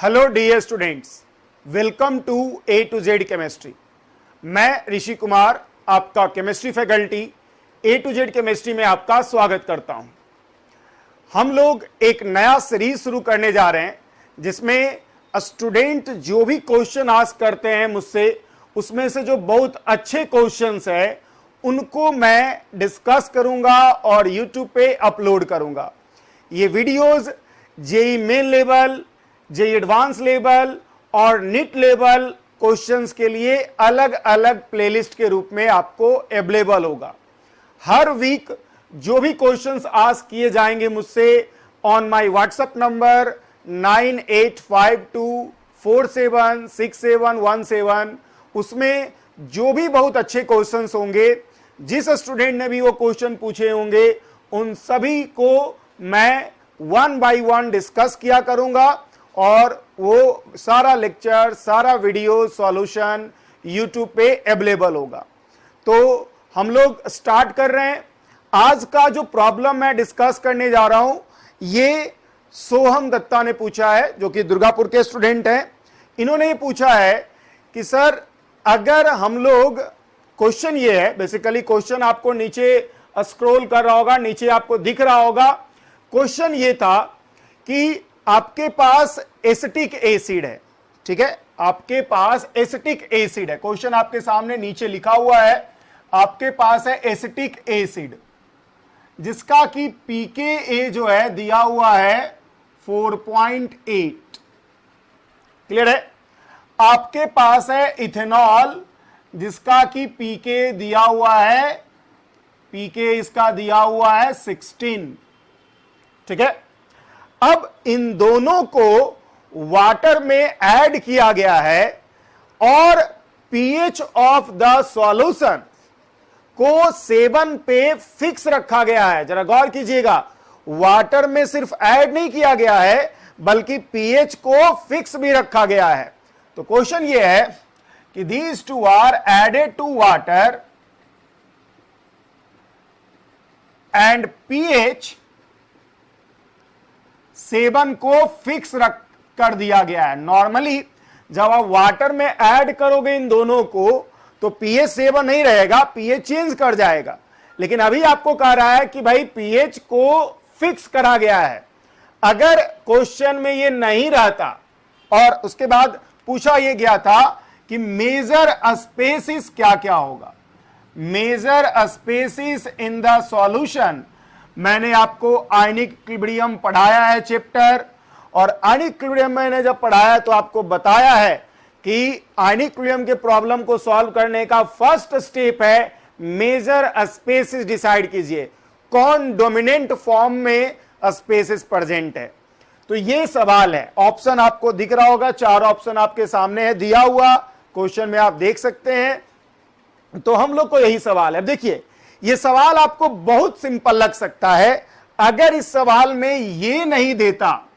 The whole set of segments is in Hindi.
Hello dear students, welcome to A to Z chemistry. मैं ऋषि कुमार, आपका chemistry faculty A to Z chemistry में आपका स्वागत करता हूं। हम लोग एक नया सीरीज शुरू करने जा रहे हैं जिसमें स्टूडेंट जो भी क्वेश्चन आस्क करते हैं मुझसे, उसमें से जो बहुत अच्छे क्वेश्चंस है उनको मैं डिस्कस करूंगा और यूट्यूब पे अपलोड करूंगा। ये videos JEE main level, JEE advance level और नीट लेवल क्वेश्चंस के लिए अलग अलग प्लेलिस्ट के रूप में आपको अवेलेबल होगा। हर वीक जो भी क्वेश्चंस आस्क किए जाएंगे मुझसे ऑन माय व्हाट्सएप नंबर 9852476717, उसमें जो भी बहुत अच्छे क्वेश्चंस होंगे, जिस स्टूडेंट ने भी वो क्वेश्चन पूछे होंगे, उन सभी को मैं वन बाय वन डिस्कस किया करूंगा और वो सारा लेक्चर, सारा वीडियो सॉल्यूशन यूट्यूब पे अवेलेबल होगा। तो हम लोग स्टार्ट कर रहे हैं। आज का जो प्रॉब्लम मैं डिस्कस करने जा रहा हूं, ये सोहम दत्ता ने पूछा है, जो कि दुर्गापुर के स्टूडेंट हैं। इन्होंने ये पूछा है कि सर, अगर हम लोग, क्वेश्चन ये है, बेसिकली क्वेश्चन आपको नीचे स्क्रॉल कर रहा होगा, नीचे आपको दिख रहा होगा। क्वेश्चन ये था कि आपके पास एसिटिक एसिड है, ठीक है, आपके पास एसिटिक एसिड है। क्वेश्चन आपके सामने नीचे लिखा हुआ है, आपके पास है एसिटिक एसिड जिसका कि pKa जो है दिया हुआ है 4.8। क्लियर है? आपके पास है इथेनॉल जिसका कि pK दिया हुआ है, pK इसका दिया हुआ है 16। ठीक है, अब इन दोनों को वाटर में ऐड किया गया है और pH ऑफ द सॉल्यूशन को 7 पे फिक्स रखा गया है। जरा गौर कीजिएगा, वाटर में सिर्फ ऐड नहीं किया गया है बल्कि pH को फिक्स भी रखा गया है। तो क्वेश्चन ये है कि these two are added to water and pH 7 को फिक्स रख कर दिया गया है। नॉर्मली जब आप वाटर में ऐड करोगे इन दोनों को तो pH 7 नहीं रहेगा, pH चेंज कर जाएगा। लेकिन अभी आपको कह रहा है कि भाई pH को फिक्स करा गया है। अगर क्वेश्चन में ये नहीं रहता और उसके बाद पूछा ये गया था कि मेजर स्पेसिस क्या क्या होगा, major species in the solution, मैंने आपको आयनिक इक्विलिब्रियम पढ़ाया है चैप्टर, और आयनिक इक्विलिब्रियम मैंने जब पढ़ाया तो आपको बताया है कि आयनिक इक्विलिब्रियम के प्रॉब्लम को सॉल्व करने का फर्स्ट स्टेप है मेजर स्पेसिस डिसाइड कीजिए, कौन डोमिनेंट फॉर्म में स्पेसिस प्रेजेंट है। तो ये सवाल है। ऑप्शन आपको दिख रहा होगा, 4 ऑप्शन आपके सामने है दिया हुआ, क्वेश्चन में आप देख सकते हैं। तो हम लोग को यही सवाल है। देखिए, ये सवाल आपको बहुत सिंपल लग सकता है। अगर इस सवाल में ये नहीं देता,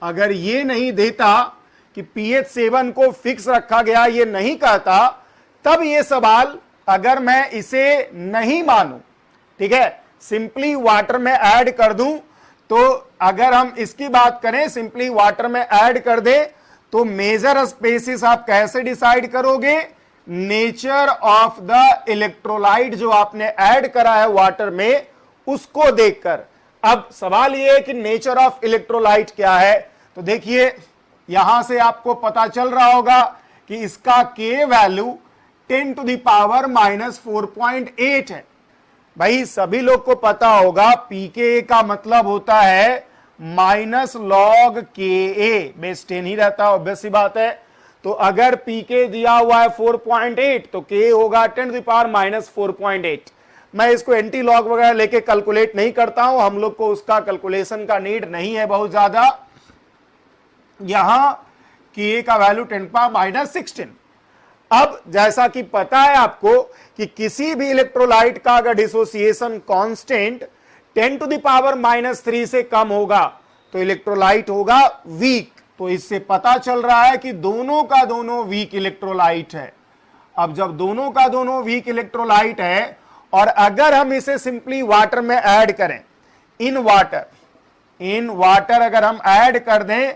अगर ये नहीं देता कि pH 7 को फिक्स रखा गया, ये नहीं कहता, तब ये सवाल अगर मैं इसे नहीं मानूं, ठीक है, सिंपली वाटर में ऐड कर दूं, तो अगर हम इसकी बात करें, सिंपली वाटर में ऐड कर दे, तो मेजर स्पेसिस आप कैसे डिसाइड करोगे? नेचर ऑफ द इलेक्ट्रोलाइट जो आपने ऐड करा है वाटर में, उसको देखकर। अब सवाल यह है कि नेचर ऑफ इलेक्ट्रोलाइट क्या है। तो देखिए, यहां से आपको पता चल रहा होगा कि इसका K value 10 to the power -4.8 है। भाई सभी लोग को पता होगा pKa का मतलब होता है -log Ka, बेस 10 ही रहता है, ऑब्वियस सी बात है। तो अगर pK दिया हुआ है 4.8 तो K होगा 10 to the power -4.8। मैं इसको एंटी लॉग वगैरह लेके कैलकुलेट नहीं करता हूं, हम लोग को उसका कैलकुलेशन का नीड नहीं है बहुत ज्यादा। यहां Ka का वैल्यू 10 -16। अब जैसा कि पता है आपको कि किसी भी इलेक्ट्रोलाइट का अगर dissociation constant 10 to the power -3 से कम होगा तो इलेक्ट्रोलाइट होगा वीक। तो इससे पता चल रहा है कि दोनों का दोनों वीक इलेक्ट्रोलाइट है। अब जब दोनों का दोनों वीक इलेक्ट्रोलाइट है और अगर हम इसे सिंपली वाटर में ऐड करें, इन वाटर अगर हम ऐड कर दें,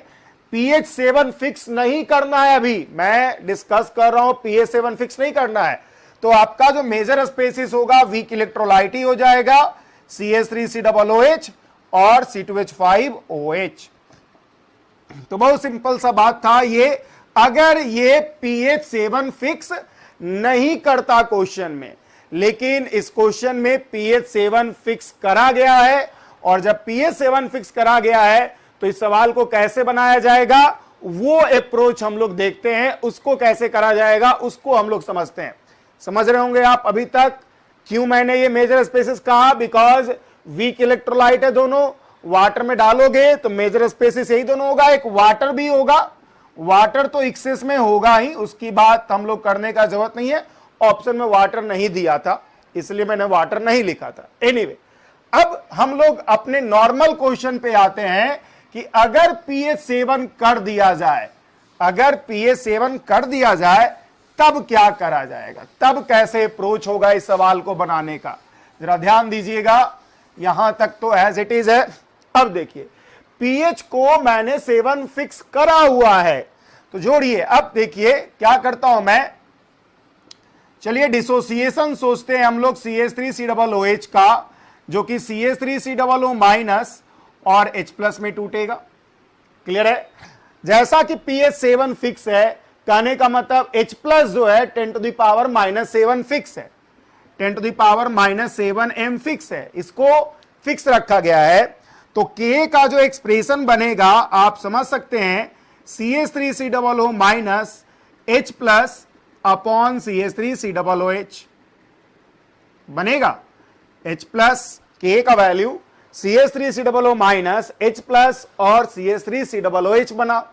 pH7 फिक्स नहीं करना है, अभी मैं डिस्कस कर रहा हूं, pH7 फिक्स नहीं करना है, तो आपका जो मेजर स्पेसिस होगा वीक इलेक्ट्रोलाइट ही हो जाएगा, CH3COOH और C2H5OH। तो बहुत सिंपल सा बात था ये। अगर ये pH7 फिक्स नहीं करता क्वेश्चन में, लेकिन इस क्वेश्चन में pH7 फिक्स करा गया है, और जब pH7 फिक्स करा गया है तो इस सवाल को कैसे बनाया जाएगा वो अप्रोच हम लोग देखते हैं, उसको कैसे करा जाएगा उसको हम लोग समझते हैं। समझ रहे होंगे आप अभी तक क्यों मैंने ये मेजर स्पेसिस कहा, बिकॉज वीक इलेक्ट्रोलाइट है दोनों, वाटर में डालोगे तो मेजर स्पेसिस यही दोनों होगा, एक वाटर भी होगा, वाटर तो एक्सेस में होगा ही, उसकी बात हम लोग करने का जरूरत नहीं है, ऑप्शन में वाटर नहीं दिया था इसलिए मैंने वाटर नहीं लिखा था। एनीवे, अब हम लोग अपने नॉर्मल क्वेश्चन पे आते हैं कि अगर pH7 कर दिया जाए, अगर pH7 कर दिया जाए तब क्या करा जाएगा, तब कैसे अप्रोच होगा इस सवाल को बनाने का। जरा ध्यान दीजिएगा, यहां तक तो एज इट इज है। अब देखिए pH को मैंने 7 फिक्स करा हुआ है, तो जोड़िए। अब देखिए क्या करता हूं मैं, चलिए डिसोसिएशन सोचते हैं हम लोग CH3COOH का, जो कि CH3COO माइनस और H+ में टूटेगा। क्लियर है? जैसा कि pH7 फिक्स है, कहने का मतलब H+ जो है 10⁻⁻7 फिक्स है, 10⁻⁻7 m फिक्स है, इसको फिक्स रखा गया है। तो K का जो एक्सप्रेशन बनेगा आप समझ सकते हैं, CH3COO minus H+ upon CH3COOH बनेगा। H+ K का वैल्यू CH3COO माइनस H+ और CH3COOH बना।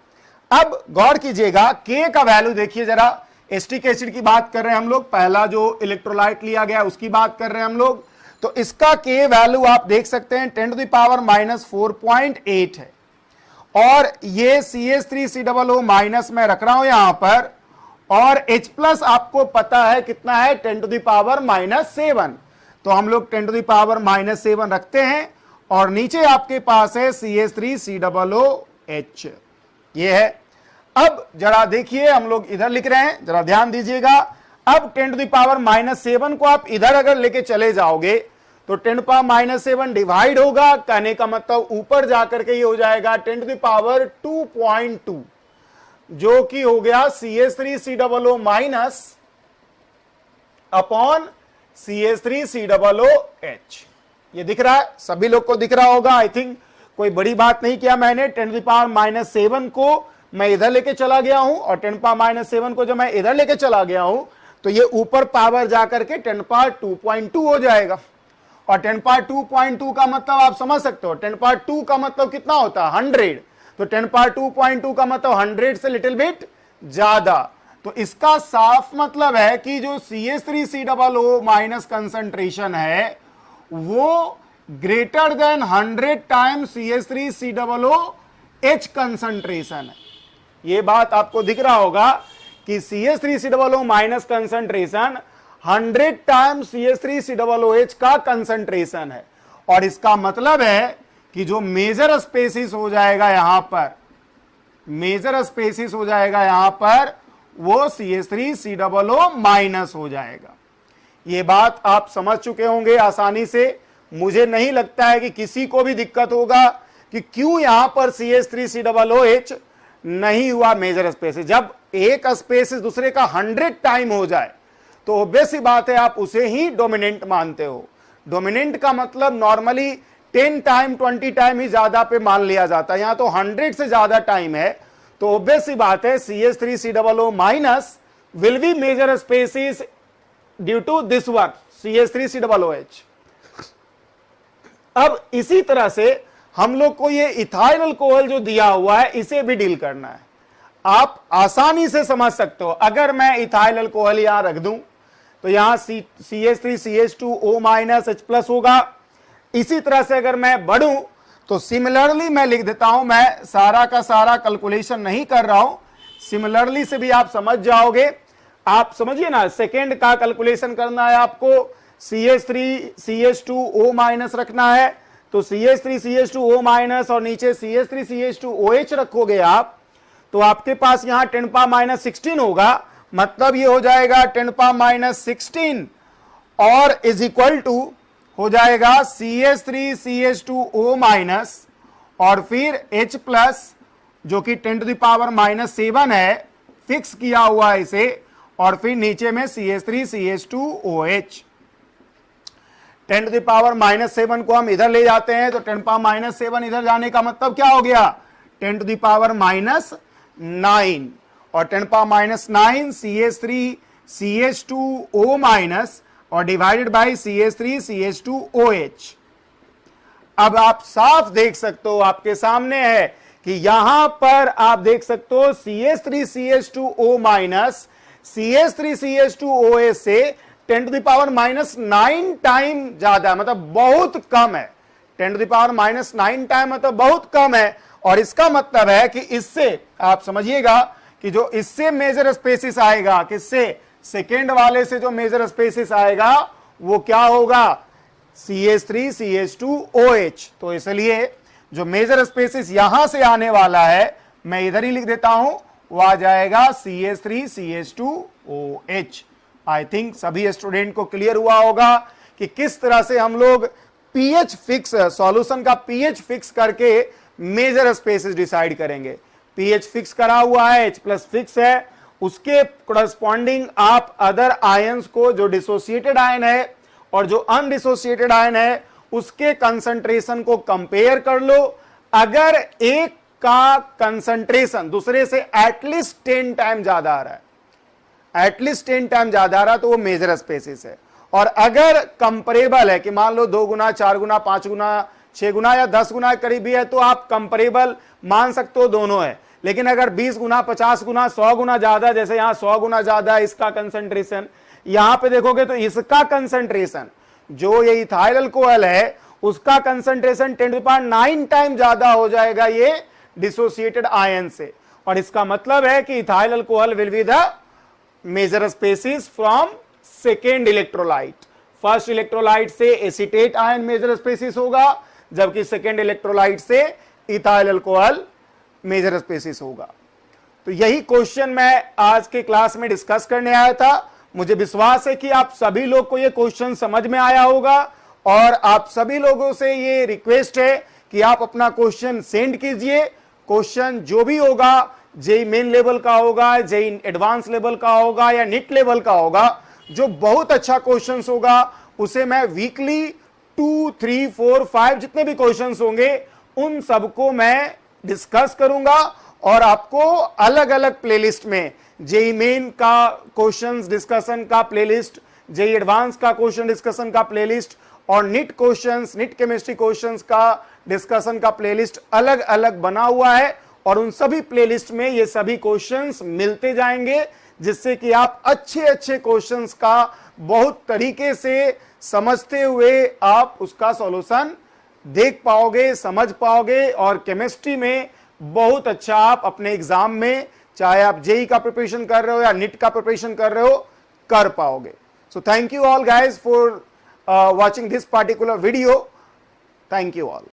अब गौर कीजिएगा, K का वैल्यू देखिए जरा, एस्टिक एसिड की बात कर रहे हैं हम लोग, पहला जो इलेक्ट्रोलाइट लिया गया उसकी बात कर रहे हैं हम लोग, तो इसका K वैल्यू आप देख सकते हैं 10⁻⁻4.8 है, और ये CH3COO माइनस में रख रहा हूं यहां पर, और H+ आपको पता है कितना है 10⁻⁻7, तो हम लोग 10⁻⁻7 रखते हैं, और नीचे आपके पास है CH3COOH, ये है। अब जरा देखिए हम लोग इधर लिख रहे हैं, जरा ध्यान दीजिएगा। अब 10⁻⁻7 को आप इधर अगर लेके चले जाओगे तो 10⁻⁻7 डिवाइड होगा, कहने का मतलब ऊपर जाकर के ये हो जाएगा 10⁻².2, जो कि हो गया CH3COO माइनस अपॉन CH3COOH। ये दिख रहा है, सभी लोग को दिख रहा होगा आई थिंक, कोई बड़ी बात नहीं किया मैंने। 10⁻⁻7 को मैं इधर लेके चला गया हूं, और 10⁻⁻7 को जब मैं इधर लेके चला गया हूं तो ये ऊपर पावर जाकर के 10⁻².2 हो जाएगा, और 10⁻².2 का मतलब आप समझ सकते हो, 10⁻2 का मतलब कितना होता है 100, तो 10⁻².2 का मतलब 100 से लिटिल बिट ज्यादा। तो इसका साफ मतलब है कि जो CH3COO माइनस कंसंट्रेशन है वो greater than 100 times CH3COOH concentration है। ये बात आपको दिख रहा होगा कि CH3COO minus concentration 100 times CH3COOH का कंसंट्रेशन है, और इसका मतलब है कि जो मेजर स्पेसिस हो जाएगा यहां पर, मेजर स्पेसिस हो जाएगा यहां पर, वो CH3COO माइनस हो जाएगा। ये बात आप समझ चुके होंगे आसानी से। मुझे नहीं लगता है कि किसी को भी दिक्कत होगा कि क्यों यहां पर CH3COOH नहीं हुआ मेजर स्पेसिस। जब एक स्पेसिस दूसरे का 100 टाइम हो जाए तो ऑब्वियस सी बात है आप उसे ही डोमिनेंट मानते हो। डोमिनेंट का मतलब नॉर्मली 10 टाइम 20 टाइम ही ज्यादा पे मान लिया जाता है, यहां तो 100 से ज्यादा टाइम है, तो ऑब्वियस सी बात है CH3COO minus will be major species due to this one CH3COOH। अब इसी तरह से हम लोग को ये इथाइल अल्कोहल जो दिया हुआ है इसे भी डील करना है। आप आसानी से समझ सकते हो, अगर मैं इथाइल अल्कोहल यहां रख दूं तो यहां CH3CH2O माइनस H+ होगा। इसी तरह से अगर मैं बढ़ूं तो सिमिलरली मैं लिख देता हूं, मैं सारा का सारा कैलकुलेशन नहीं कर रहा हूं, सिमिलरली से भी आप समझ जाओगे। आप समझिए ना, सेकेंड का कैलकुलेशन करना है आपको, CH3CH2O माइनस रखना है, तो CH3CH2O माइनस और नीचे CH3CH2OH रखोगे आप, तो आपके पास यहां 10⁻⁻16 होगा, मतलब ये हो जाएगा 10⁻⁻16 और इज इक्वल टू हो जाएगा CH3CH2O माइनस और फिर H प्लस जो कि 10⁻⁻7 है, फिक्स किया हुआ है इसे, और फिर नीचे में CH3CH2OH। 10⁻⁻7 को हम इधर ले जाते हैं तो 10⁻⁻7 इधर जाने का मतलब क्या हो गया, 10⁻⁻9 और 10⁻⁹ CH3CH2O माइनस और डिवाइडेड बाई CH3CH2OH। अब आप साफ देख सकते हो, आपके सामने है कि यहां पर आप देख सकते हो CH3CH2O माइनस CH3CH2OH से 10⁻⁹ टाइम ज्यादा है, मतलब बहुत कम है। 10⁻⁹ टाइम मतलब बहुत कम है, और इसका मतलब है कि इससे आप समझिएगा कि जो इससे मेजर स्पेसिस आएगा, किससे, सेकेंड वाले से जो मेजर स्पेसिस आएगा वो क्या होगा, CH3CH2OH। तो इसलिए जो मेजर स्पेसिस यहां से आने वाला है, मैं इधर ही लिख देता हूं, वो आ जाएगा CH3CH2OH। आई थिंक सभी स्टूडेंट को क्लियर हुआ होगा कि किस तरह से हम लोग पीएच फिक्स, सॉल्यूशन का पीएच फिक्स करके मेजर स्पेसिस डिसाइड करेंगे। पीएच फिक्स करा हुआ है, H प्लस फिक्स है, उसके कोरस्पॉन्डिंग आप अदर आयंस को, जो डिसोसिएटेड आयन है और जो अनडिसोसिएटेड आयन है, उसके कंसंट्रेशन को कंपेयर कर लो। अगर एक का कंसंट्रेशन दूसरे से एटलीस्ट 10 टाइम ज्यादा आ रहा है, एटलीस्ट 10 टाइम ज्यादा आ रहा है, तो वो मेजर स्पेसिस है। और अगर कंपेरेबल है कि मान लो 2 गुना, 4 गुना, 5 गुना, 6 गुना या 10 गुना करीबी है, तो आप कंपेरेबल मान सकते हो, दोनों है। लेकिन अगर 20 गुना, 50 गुना, 100 गुना ज्यादा, जैसे यहां 100 गुना ज्यादा है इसका कंसंट्रेशन, यहां पे देखोगे तो इसका कंसंट्रेशन, जो ये इथाइल अल्कोहल है, उसका कंसंट्रेशन 10⁹ टाइम ज्यादा हो जाएगा ये डिसोसिएटेड आयन से। और इसका मतलब है कि ethyl alcohol will be the major species from second electrolyte. First electrolyte से एसीटेट आयन मेजर स्पेसिस होगा, जबकि सेकेंड इलेक्ट्रोलाइट से इथाइल अल्कोहल मेजर स्पेसिस होगा। तो यही क्वेश्चन मैं आज के क्लास में डिस्कस करने आया था। मुझे विश्वास है कि आप सभी लोग को ये क्वेश्चन समझ में आया होगा, और आप सभी लोगों से ये रिक्वेस्ट है कि आप अपना क्वेश्चन सेंड कीजिए। क्वेश्चन जो भी होगा, जेई मेन लेवल का होगा, जेई एडवांस लेवल का होगा या नीट लेवल का होगा, जो बहुत अच्छा क्वेश्चन होगा उसे मैं वीकली 2, 3, 4, 5 जितने भी क्वेश्चन होंगे उन सबको मैं डिस्कस करूंगा, और आपको अलग अलग प्लेलिस्ट में जेई मेन का क्वेश्चंस डिस्कशन का प्लेलिस्ट, जेई एडवांस का क्वेश्चन डिस्कशन का प्लेलिस्ट, और NEET questions, NEET chemistry questions का डिस्कशन का प्लेलिस्ट अलग अलग बना हुआ है। और उन सभी प्लेलिस्ट में ये सभी क्वेश्चंस मिलते जाएंगे, जिससे कि आप अच्छे अच्छे क्वेश्चंस का बहुत तरीके से समझते हुए आप उसका सॉल्यूशन देख पाओगे, समझ पाओगे, और केमिस्ट्री में बहुत अच्छा आप अपने एग्जाम में, चाहे आप जेई का प्रिपरेशन कर रहे हो या नीट का प्रिपरेशन कर रहे हो, कर पाओगे। So thank you all guys for watching this particular video. Thank you all.